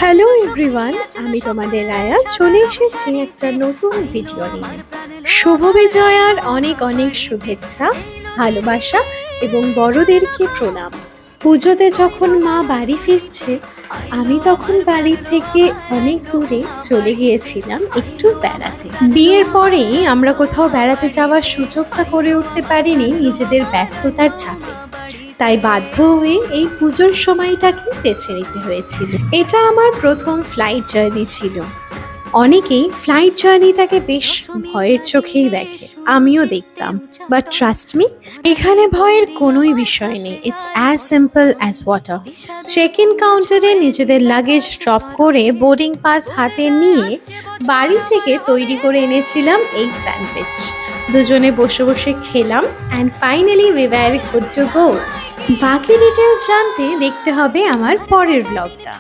Hello everyone, আমি তোমাদের রায়া চলে এসেছি একটা নতুন ভিডিও নিয়ে। শুভ বিজয়ার অনেক অনেক শুভেচ্ছা, ভালোবাসা এবং বড়দেরকে প্রণাম। পুজোতে যখন মা বাড়ি ফিরছে, আমি তখন বাড়ি থেকে অনেক দূরে চলে গিয়েছিলাম একটু বেড়াতে। বিয়ের পরেই আমরা কোথাও বেড়াতে যাওয়ার সুযোগটা করে উঠতে পারিনি নিজেদের ব্যস্ততার চাপে, তাই বাধ্য হয়ে এই পুজোর সময়টাকে বেছে নিতে হয়েছিল। এটা আমার প্রথম ফ্লাইট জার্নি ছিল। অনেকেই ফ্লাইট জার্নিটাকে বেশ ভয়ের চোখেই দেখে, আমিও দেখতাম, বাট ট্রাস্ট মি, এখানে ভয়ের কোনোই বিষয় নেই। It's as simple as water. Check in কাউন্টারে নিজেদের লাগেজ ড্রপ করে বোর্ডিং পাস হাতে নিয়ে বাড়ি থেকে তৈরি করে এনেছিলাম এই স্যান্ডউইচ। দুজনে বসে বসে খেলাম and finally we were good to go. বাকি ডিটেলস জানতে দেখতে হবে আমার পরের ব্লগটা।